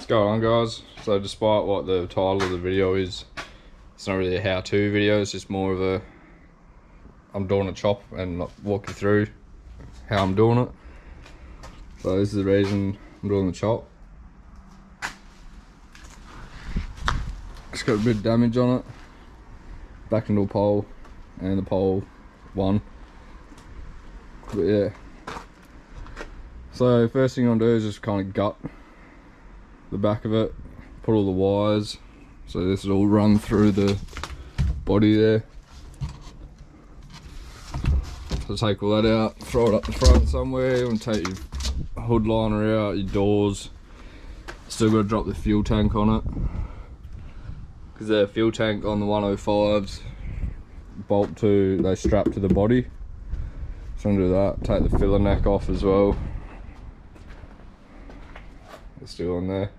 What's going on, guys? So despite what the title of the video is, it's not really a how-to video, it's just more of a I'm doing a chop and walk you through how I'm doing it. So this is the reason I'm doing the chop. It's got a bit of damage on it, back into a pole, and the pole won. But yeah, so first thing I'm gonna do is just kind of gut the back of it, put all the wires, so this is all run through the body there. So take all that out, throw it up the front somewhere. You want to take your hood liner out, your doors. Still got to drop the fuel tank on it, because the fuel tank on the 105s they strap to the body. So I'm gonna do that. Take the filler neck off as well. It's still on there.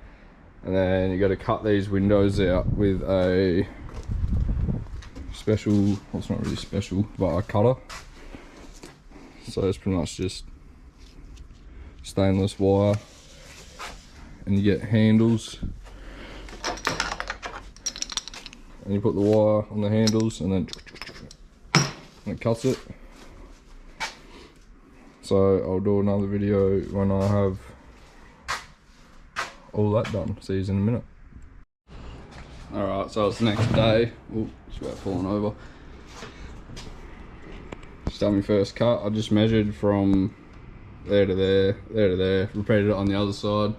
And then you got to cut these windows out with a special, well, it's not really special, but a cutter. So it's pretty much just stainless wire, and you get handles, and you put the wire on the handles, and then it cuts it. So I'll do another video when I have all that done. See you in a minute. Alright, so it's the next day. Ooh, it's about falling over. Just done my first cut. I just measured from there to there, there to there, repeated it on the other side.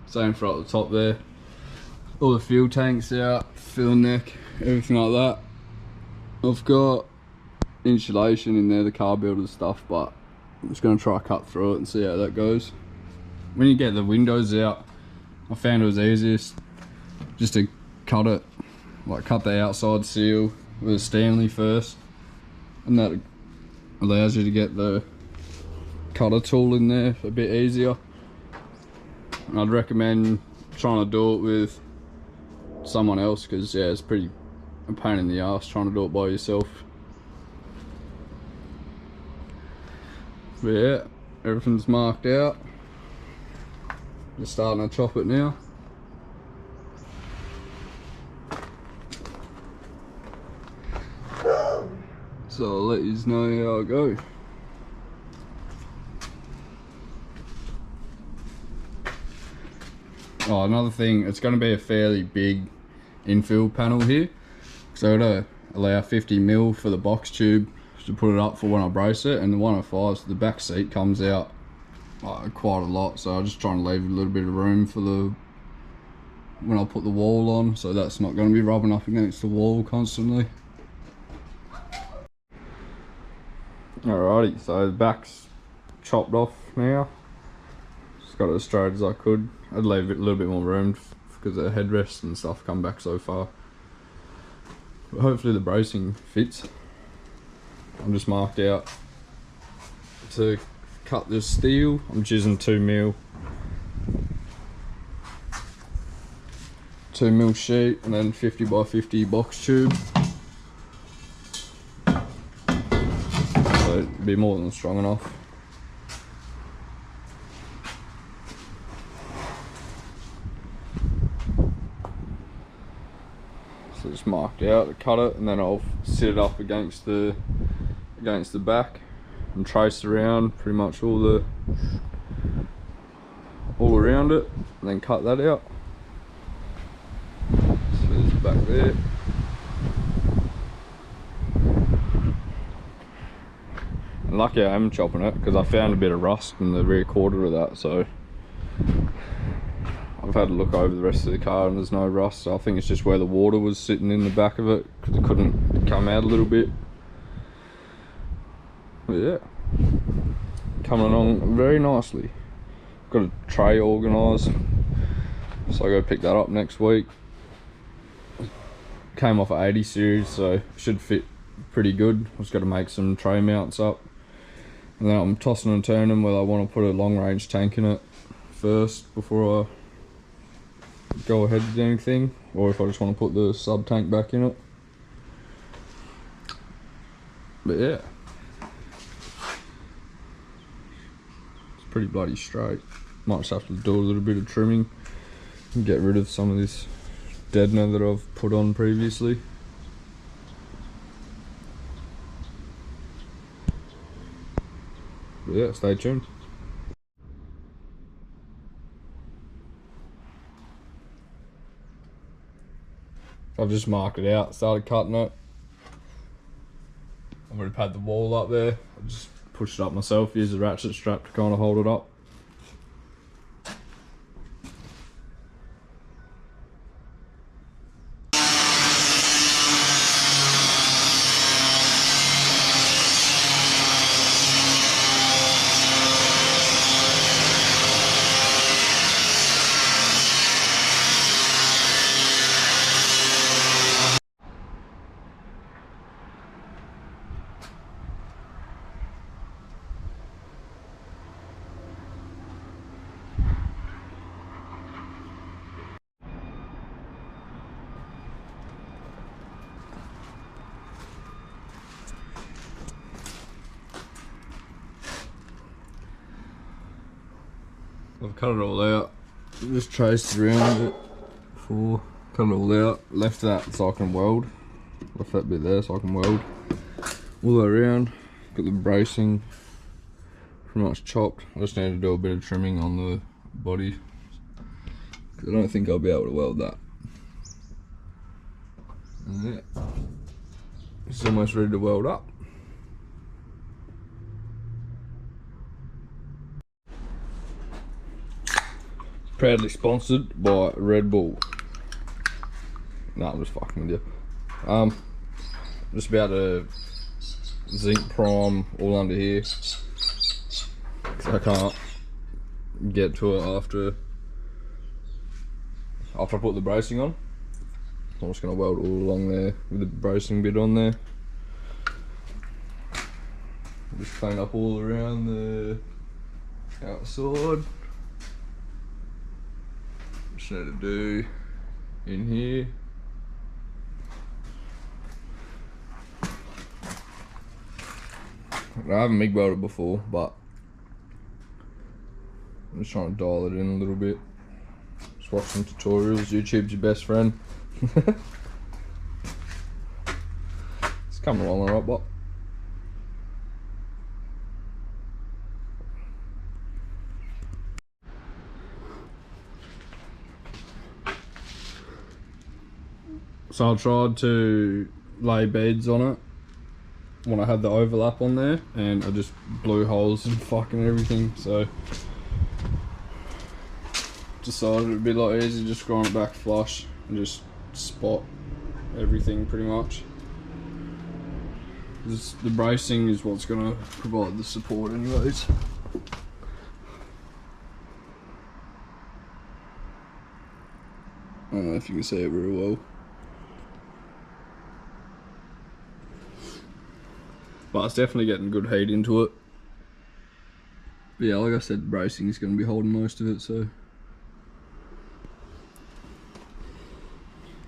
Same for up the top there. All the fuel tanks out, fuel neck, everything like that. I've got insulation in there, the car builder stuff, but I'm just going to try cut through it and see how that goes. When you get the windows out, I found it was easiest just to cut it, like cut the outside seal with a Stanley first, and that allows you to get the cutter tool in there a bit easier. And I'd recommend trying to do it with someone else, because yeah, it's pretty a pain in the ass trying to do it by yourself. But yeah, everything's marked out. Just starting to chop it now. So I'll let you know how I go. Oh, another thing, it's going to be a fairly big infill panel here, so it'll allow 50mm for the box tube to put it up for when I brace it, and the 105s, the back seat comes out quite a lot, so I'm just trying to leave a little bit of room for the when I put the wall on, so that's not going to be rubbing up against the wall constantly. Alrighty, so the back's chopped off now. Just got it as straight as I could. I'd leave it a little bit more room because the headrests and stuff come back so far, but hopefully the bracing fits. I'm just marked out to cut this steel. I'm choosing 2mm sheet, and then 50x50 box tube. So it'd be more than strong enough. So just marked out to cut it, and then I'll sit it up against the back and trace around pretty much all around it, and then cut that out. So there's the back there. And lucky I am chopping it, because I found a bit of rust in the rear quarter of that, so I've had a look over the rest of the car and there's no rust, so I think it's just where the water was sitting in the back of it, because it couldn't come out a little bit. But yeah, coming along very nicely. Got a tray organised, so I go pick that up next week. Came off an 80 series, so should fit pretty good. I've just got to make some tray mounts up, and then I'm tossing and turning whether I want to put a long range tank in it first before I go ahead with anything, or if I just want to put the sub tank back in it. But yeah, it's pretty bloody straight. Might just have to do a little bit of trimming get rid of some of this deadener that I've put on previously. But yeah, stay tuned. I've just marked it out, started cutting it. I've already had the wall up there. I just pushed it up myself, used the ratchet strap to kind of hold it up. I've cut it all out, just traced around it before, cut it all out, left that so I can weld, left that bit there so I can weld all the way around. Got the bracing pretty much chopped. I just need to do a bit of trimming on the body, because I don't think I'll be able to weld that. And yeah, it's almost ready to weld up. Proudly sponsored by Red Bull. No, I'm just fucking with you. Just about to zinc prime all under here, because I can't get to it after I put the bracing on. I'm just gonna weld all along there with the bracing bit on there. Just clean up all around the outside. Just need to do in here. I haven't MIG welded before, but I'm just trying to dial it in a little bit. Just watch some tutorials. YouTube's your best friend. It's coming along alright, but so I tried to lay beds on it when I had the overlap on there, and I just blew holes and fucking everything, so decided it'd be a lot easier just growing it back flush and just spot everything pretty much. The bracing is what's going to provide the support anyways. I don't know if you can see it very well, but it's definitely getting good heat into it. But yeah, like I said, the bracing is going to be holding most of it, so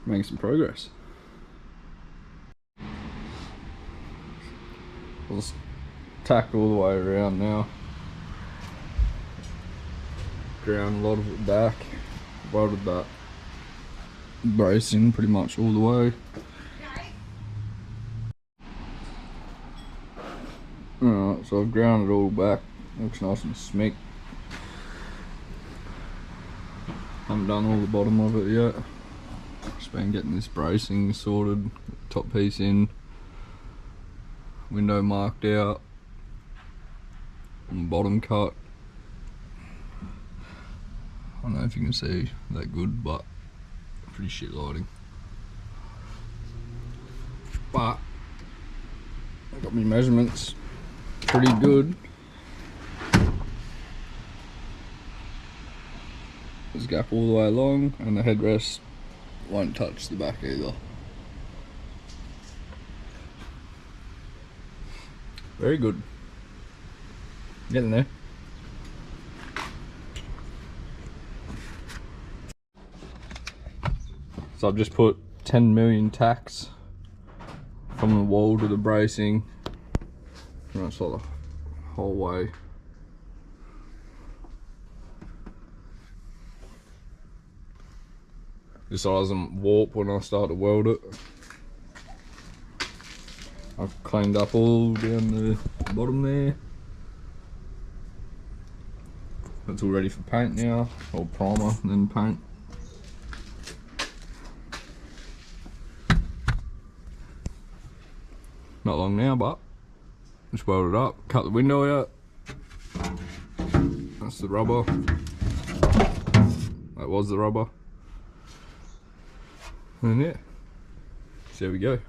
making some progress. I'll just tack all the way around now. Ground a lot of it back. Welded that bracing pretty much all the way. Alright, so I've ground it all back. Looks nice and smick. Haven't done all the bottom of it yet. Just been getting this bracing sorted, top piece in, window marked out, and bottom cut. I don't know if you can see that good, but pretty shit lighting. But I got my measurements pretty good. There's a gap all the way along, and the headrest won't touch the back either. Very good. Getting there. So I've just put 10 million tacks from the wall to the bracing. And that's like the whole way. just so it doesn't warp when I start to weld it. I've cleaned up all down the bottom there. It's all ready for paint now, or primer and then paint. Not long now, but just weld it up, cut the window out. That's the rubber. That was the rubber. And yeah, so there we go.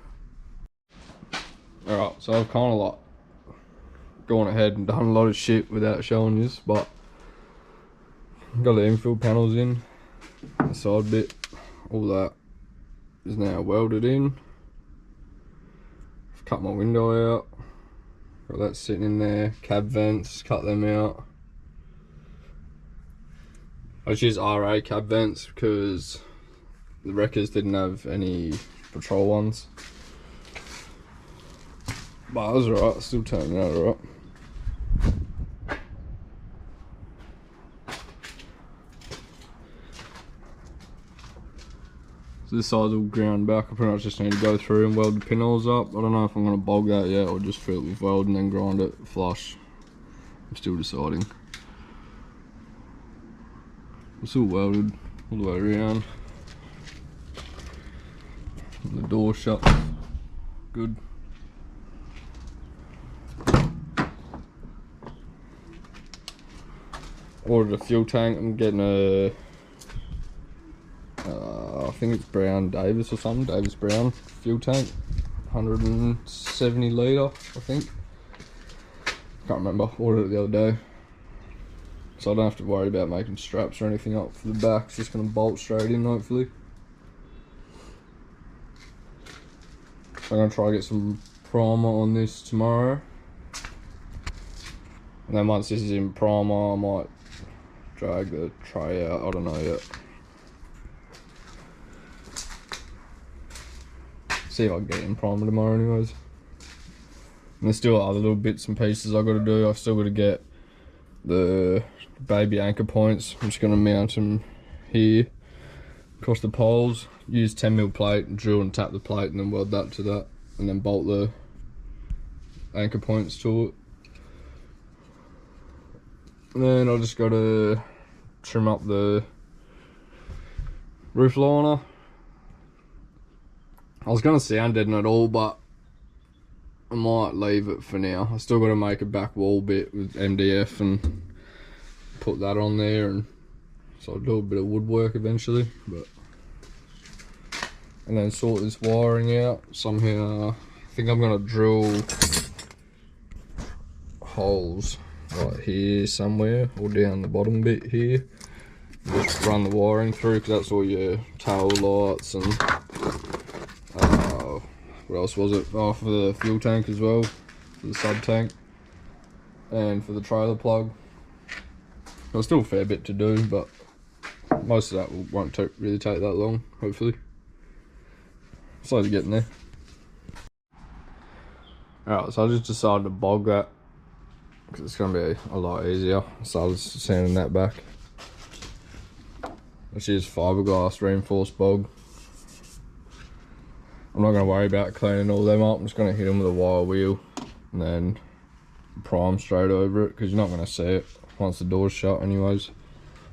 Alright, so I've kind of like gone ahead and done a lot of shit without showing you, but got the infill panels in, the side bit, all that is now welded in. I've cut my window out, got that sitting in there, cab vents, cut them out. I just use RA cab vents because the wreckers didn't have any patrol ones. But it was alright, still turning out alright. So this side's all ground back. I pretty much just need to go through and weld the pinholes up. I don't know if I'm going to bog that yet or just fill it with weld and then grind it flush. I'm still deciding. It's all welded all the way around. And the door shut. Good. Ordered a fuel tank. I'm getting a I think it's Brown Davis or something, Davis Brown fuel tank, 170 litre I think. Can't remember, ordered it the other day. So I don't have to worry about making straps or anything up for the back, it's just going to bolt straight in hopefully. So I'm going to try to get some primer on this tomorrow. And then once this is in primer I might drag the tray out, I don't know yet. See if I can get it in primer tomorrow anyways. And there's still other little bits and pieces I've got to do. I've still got to get the baby anchor points. I'm just going to mount them here across the poles. Use 10mm plate and drill and tap the plate and then weld that to that. And then bolt the anchor points to it. And then I'll just got to trim up the roof liner. I was going to sound deaden it all, but I might leave it for now. I still got to make a back wall bit with MDF and put that on there, and so I'll do a bit of woodwork eventually. But and then sort this wiring out somehow. I think I'm going to drill holes right here somewhere, or down the bottom bit here. Just run the wiring through, because that's all your tail lights and what else was it? Oh, for the fuel tank as well, for the sub tank, and for the trailer plug. There's still a fair bit to do, but most of that won't really take that long, hopefully. Slowly getting there. Alright, so I just decided to bog that, because it's going to be a lot easier. So I was sanding that back. This is fiberglass reinforced bog. I'm not going to worry about cleaning all them up. I'm just going to hit them with a wire wheel and then prime straight over it, because you're not going to see it once the door's shut anyways.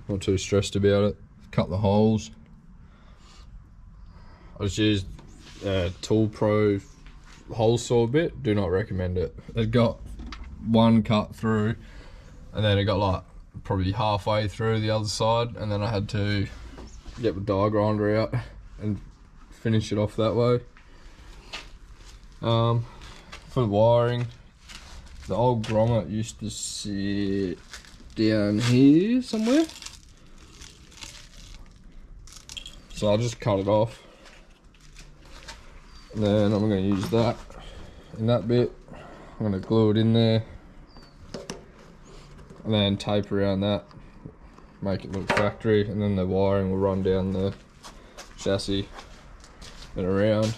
Not too stressed about it. Cut the holes. I just used Tool Pro hole saw bit. Do not recommend it. It got one cut through and then it got like probably halfway through the other side, and then I had to get the die grinder out and finish it off that way. For the wiring, the old grommet used to sit down here somewhere, so I'll just cut it off, and then I'm going to use that in that bit. I'm going to glue it in there and then tape around that, make it look factory, and then the wiring will run down the chassis and around.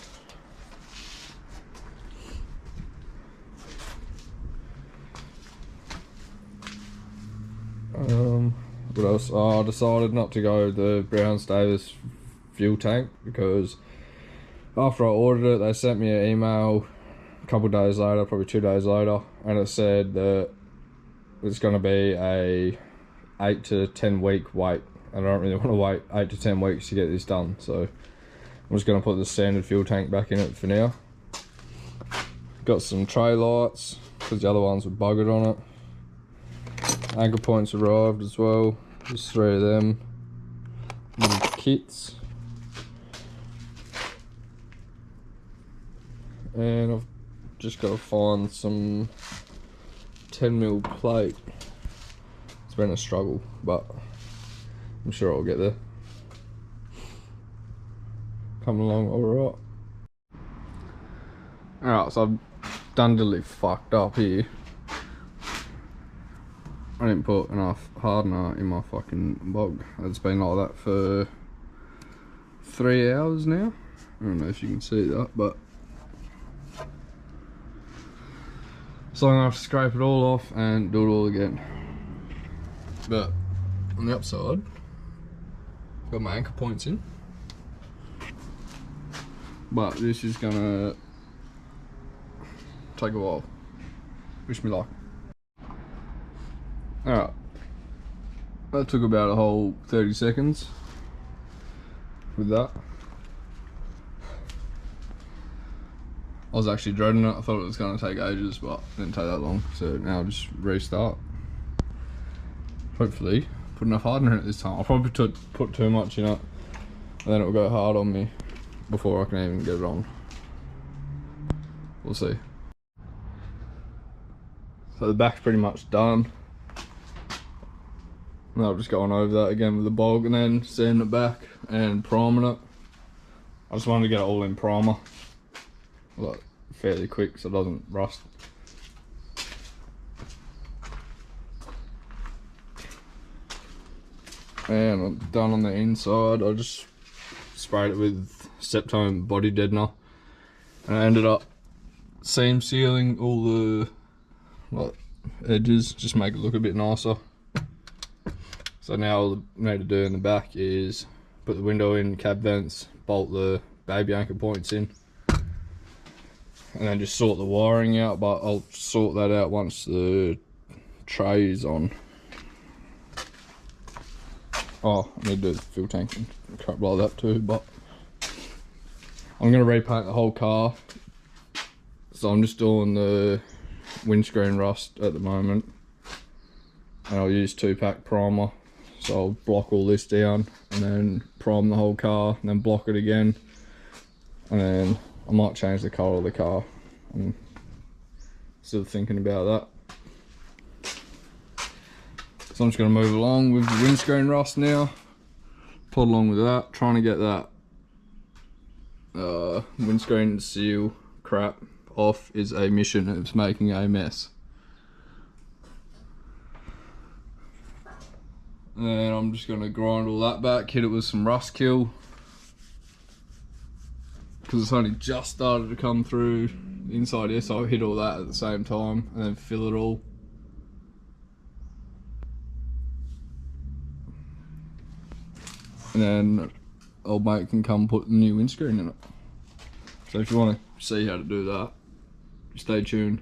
What else? Oh, I decided not to go the Brown Davis fuel tank, because after I ordered it, they sent me an email a couple of days later, probably 2 days later, and it said that it's going to be a 8 to 10 week wait. I don't really want to wait 8 to 10 weeks to get this done, so I'm just going to put the standard fuel tank back in it for now. Got some tray lights because the other ones were buggered on it. Anchor points arrived as well, there's 3 of them. Little kits. And I've just got to find some 10mm plate. It's been a struggle, but I'm sure I'll get there. Coming along alright. Alright, so I've done diddly fucked up here. I didn't put enough hardener in my fucking bog. It's been like that for 3 hours now. I don't know if you can see that, but so I'm gonna have to scrape it all off and do it all again. But on the upside, got my anchor points in. But this is gonna take a while. Wish me luck. Alright, that took about a whole 30 seconds with that. I was actually dreading it. I thought it was going to take ages, but it didn't take that long. So now I'll just restart. Hopefully put enough hardener in it this time. I'll probably put too much in it, and then it'll go hard on me before I can even get it on. We'll see. So the back's pretty much done. And I'll just go on over that again with the bog and then sand it back and priming it. I just wanted to get it all in primer, like fairly quick so it doesn't rust. And I'm done on the inside. I just sprayed it with Septone body deadener, and I ended up seam sealing all the edges, just make it look a bit nicer. So now all I need to do in the back is put the window in, cab vents, bolt the baby anchor points in, and then just sort the wiring out, but I'll sort that out once the tray is on. Oh, I need to do the fuel tank and crap like that too, but I'm going to repaint the whole car. So I'm just doing the windscreen rust at the moment, and I'll use 2-pack primer. So I'll block all this down and then prime the whole car and then block it again, and then I might change the colour of the car. I'm still thinking about that. So I'm just going to move along with the windscreen rust now, plod along with that, trying to get that windscreen seal crap off is a mission. It's making a mess. And then I'm just going to grind all that back, hit it with some rust kill, because it's only just started to come through the inside here, so I'll hit all that at the same time and then fill it all. And then old mate can come put the new windscreen in it. So if you want to see how to do that, stay tuned.